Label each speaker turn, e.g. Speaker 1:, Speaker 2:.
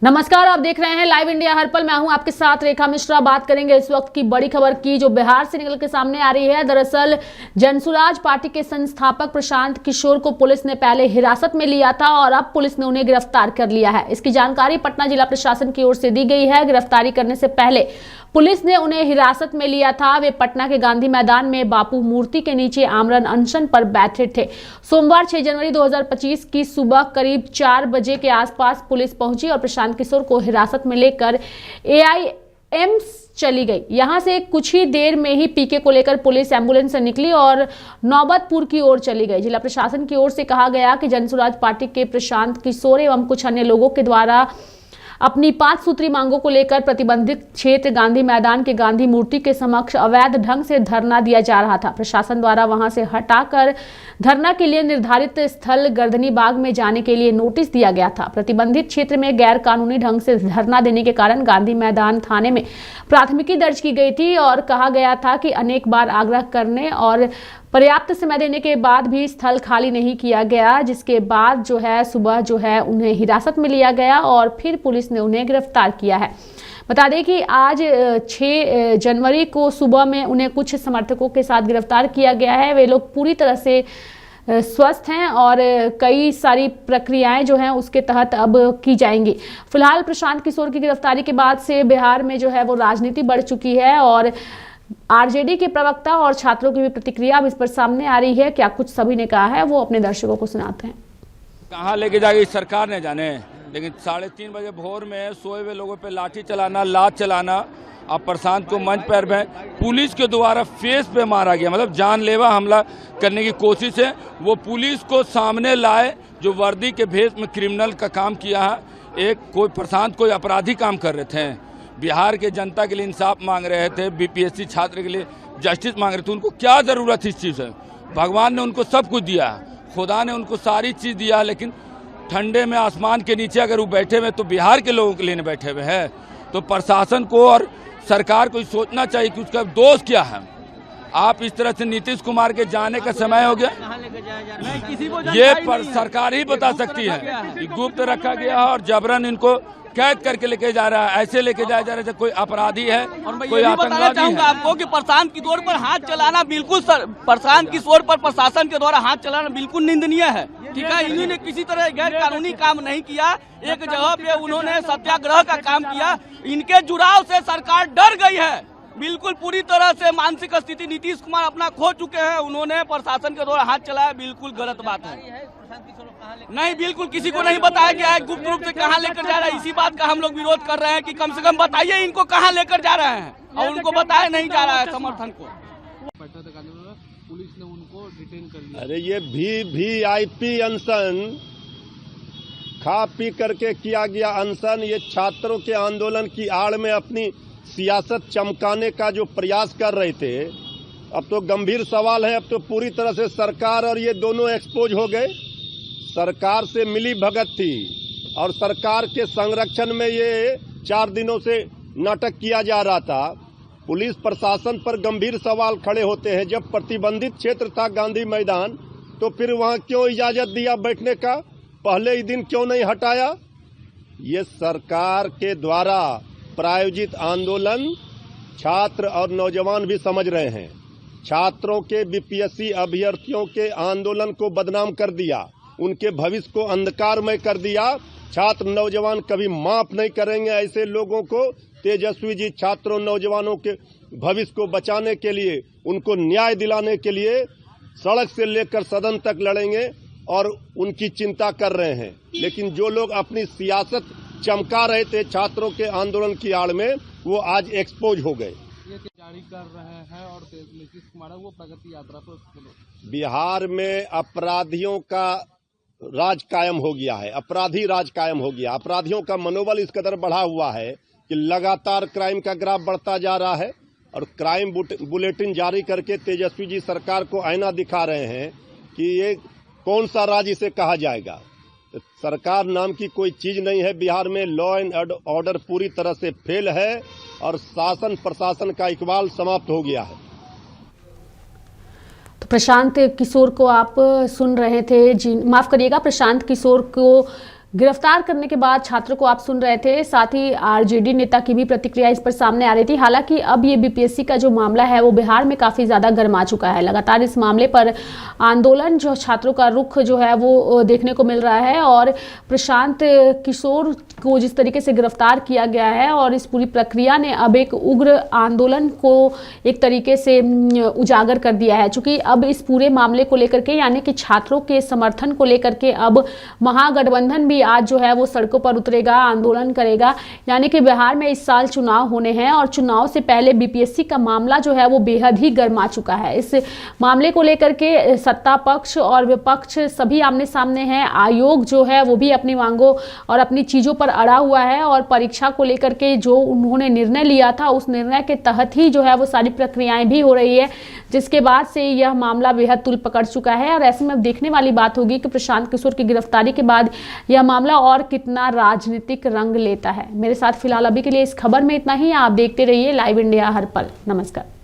Speaker 1: नमस्कार, आप देख रहे हैं लाइव इंडिया हर पल। मैं हूं आपके साथ रेखा मिश्रा। बात करेंगे इस वक्त की बड़ी खबर की जो बिहार से निकल के सामने आ रही है। दरअसल जनसुराज पार्टी के संस्थापक प्रशांत किशोर को पुलिस ने पहले हिरासत में लिया था और अब पुलिस ने उन्हें गिरफ्तार कर लिया है। इसकी जानकारी पटना जिला प्रशासन की ओर से दी गई है। गिरफ्तारी करने से पहले पुलिस ने उन्हें हिरासत में लिया था। वे पटना के गांधी मैदान में बापू मूर्ति के नीचे आमरण अनशन पर बैठे थे। सोमवार 6 जनवरी 2025 की सुबह करीब 4 बजे के आसपास पुलिस पहुंची और प्रशांत किशोर को हिरासत में लेकर एआईएम्स चली गई। यहां से कुछ ही देर में ही पीके को लेकर पुलिस एम्बुलेंस से निकली और नौबतपुर की ओर चली गई। जिला प्रशासन की ओर से कहा गया कि जनसुराज पार्टी के प्रशांत किशोर एवं कुछ अन्य लोगों के द्वारा अपनी 5 सूत्री मांगों को लेकर प्रतिबंधित क्षेत्र गांधी मैदान के गांधी मूर्ति के समक्ष अवैध ढंग से धरना दिया जा रहा था। प्रशासन द्वारा वहां से हटाकर धरना के लिए निर्धारित स्थल गर्दनी बाग में जाने के लिए नोटिस दिया गया था। प्रतिबंधित क्षेत्र में गैर कानूनी ढंग से धरना देने के कारण गांधी मैदान थाने में प्राथमिकी दर्ज की गई थी और कहा गया था कि अनेक बार आग्रह करने और पर्याप्त समय देने के बाद भी स्थल खाली नहीं किया गया, जिसके बाद सुबह उन्हें हिरासत में लिया गया और फिर पुलिस ने उन्हें गिरफ्तार किया है। बता दें कि आज 6 जनवरी को सुबह में उन्हें कुछ समर्थकों के साथ गिरफ्तार किया गया है। वे लोग पूरी तरह से स्वस्थ हैं और कई सारी प्रक्रियाएं उसके तहत अब की जाएंगी। फिलहाल प्रशांत किशोर की गिरफ्तारी के बाद से बिहार में वो राजनीति बढ़ चुकी है और आरजेडी के प्रवक्ता और छात्रों की भी प्रतिक्रिया अब इस पर सामने आ रही है। क्या कुछ सभी ने कहा है वो अपने दर्शकों को सुनाते हैं।
Speaker 2: कहाँ लेके जाएगी सरकार ने जाने, लेकिन 3:30 बजे भोर में सोए हुए लोगों पे लाठी चलाना, लात चलाना, अब प्रशांत को मंच पर में पुलिस के द्वारा फेस पे मारा गया। मतलब जानलेवा हमला करने की कोशिश है। वो पुलिस को सामने लाए जो वर्दी के भेष में क्रिमिनल का काम किया है। प्रशांत कोई अपराधी काम कर रहे थे, बिहार के जनता के लिए इंसाफ मांग रहे थे, बीपीएससी छात्र के लिए जस्टिस मांग रहे थे। उनको क्या जरूरत है इस चीज़ से? भगवान ने उनको सब कुछ दिया, खुदा ने उनको सारी चीज़ दिया, लेकिन ठंडे में आसमान के नीचे अगर वो बैठे हुए तो बिहार के लोगों के लिए बैठे हुए हैं। तो प्रशासन को और सरकार को सोचना चाहिए कि उसका दोष क्या है। आप इस तरह से नीतीश कुमार के जाने का समय हो गया, ये पर सरकार ही बता सकती है। गुप्त रखा गया और जबरन इनको कैद करके लेके जा रहा है। ऐसे लेके जाया जा रहा है कोई अपराधी है, कोई आतंकवादी है।
Speaker 3: आपको कि प्रशांत किशोर पर हाथ चलाना बिल्कुल प्रशांत किशोर पर प्रशासन के द्वारा हाथ चलाना बिल्कुल निंदनीय है। ठीक है, इन्होंने किसी तरह गैर कानूनी काम नहीं किया। एक जगह पे उन्होंने सत्याग्रह का काम किया। इनके जुड़ाव से सरकार डर गई है। बिल्कुल पूरी तरह से मानसिक स्थिति नीतीश कुमार अपना खो चुके हैं। उन्होंने प्रशासन के द्वारा हाथ चलाया, बिल्कुल गलत बात है। नहीं, बिल्कुल किसी को नहीं बताया गया है गुप्त रूप से कहां लेकर जा रहा है। इसी बात का हम लोग विरोध कर रहे हैं कि कम से कम बताइए इनको कहां लेकर जा रहे हैं, और उनको बताया नहीं जा रहा है समर्थन को।
Speaker 4: पुलिस ने उनको डिटेन कर लिया।
Speaker 5: अरे ये वीवीआईपी अनशन, खा पी करके किया गया अनशन, ये छात्रों के आंदोलन की आड़ में अपनी सियासत चमकाने का जो प्रयास कर रहे थे। अब तो गंभीर सवाल है, अब तो पूरी तरह से सरकार और ये दोनों एक्सपोज हो गए। सरकार से मिली भगत थी और सरकार के संरक्षण में ये 4 दिनों से नाटक किया जा रहा था। पुलिस प्रशासन पर गंभीर सवाल खड़े होते हैं। जब प्रतिबंधित क्षेत्र था गांधी मैदान, तो फिर वहां क्यों इजाजत दिया बैठने का? पहले ही दिन क्यों नहीं हटाया? ये सरकार के द्वारा प्रायोजित आंदोलन छात्र और नौजवान भी समझ रहे हैं। छात्रों के बीपीएससी अभ्यर्थियों के आंदोलन को बदनाम कर दिया, उनके भविष्य को अंधकारमय कर दिया। छात्र नौजवान कभी माफ नहीं करेंगे ऐसे लोगों को। तेजस्वी जी छात्रों नौजवानों के भविष्य को बचाने के लिए, उनको न्याय दिलाने के लिए सड़क से लेकर सदन तक लड़ेंगे और उनकी चिंता कर रहे हैं। लेकिन जो लोग अपनी सियासत चमका रहे थे छात्रों के आंदोलन की आड़ में, वो आज एक्सपोज हो गए।
Speaker 4: जारी कर रहे हैं और नीतीश कुमार वो प्रगति यात्रा पर
Speaker 5: बिहार में अपराधियों का राज कायम हो गया है, अपराधी राज कायम हो गया। अपराधियों का मनोबल इस कदर बढ़ा हुआ है कि लगातार क्राइम का ग्राफ बढ़ता जा रहा है और क्राइम बुलेटिन जारी करके तेजस्वी जी सरकार को आईना दिखा रहे हैं कि ये कौन सा राज इसे कहा जाएगा। तो सरकार नाम की कोई चीज नहीं है बिहार में। लॉ एंड ऑर्डर पूरी तरह से फेल है और शासन प्रशासन का इकबाल समाप्त हो गया है।
Speaker 1: तो प्रशांत किशोर को आप सुन रहे थे। जी माफ करिएगा, प्रशांत किशोर को गिरफ्तार करने के बाद छात्रों को आप सुन रहे थे, साथ ही आरजेडी नेता की भी प्रतिक्रिया इस पर सामने आ रही थी। हालांकि अब ये बीपीएससी का जो मामला है वो बिहार में काफी ज्यादा गर्मा चुका है। लगातार इस मामले पर आंदोलन, जो छात्रों का रुख जो है वो देखने को मिल रहा है, और प्रशांत किशोर को जिस तरीके से गिरफ्तार किया गया है और इस पूरी प्रक्रिया ने अब एक उग्र आंदोलन को एक तरीके से उजागर कर दिया है। चूंकि अब इस पूरे मामले को लेकर के, यानी कि छात्रों के समर्थन को लेकर के, अब महागठबंधन भी आज जो है वो सड़कों पर उतरेगा, आंदोलन करेगा। यानी कि बिहार में इस साल चुनाव होने हैं और चुनाव से पहले बीपीएससी का मामला जो है वो बेहद ही गर्मा चुका है। इस मामले को लेकर के सत्ता पक्ष और विपक्ष सभी आमने सामने हैं। आयोग जो है वो भी अपनी मांगों और अपनी चीजों पर अड़ा हुआ है, और परीक्षा को लेकर के जो उन्होंने निर्णय लिया था उस निर्णय के तहत ही जो है वो सारी प्रक्रियाएं भी हो रही है, जिसके बाद से यह मामला बेहद तूल पकड़ चुका है। और ऐसे में अब देखने वाली बात होगी कि प्रशांत किशोर की गिरफ्तारी के बाद यह मामला और कितना राजनीतिक रंग लेता है। मेरे साथ फिलहाल अभी के लिए इस खबर में इतना ही। आप देखते रहिए लाइव इंडिया हर पल। नमस्कार।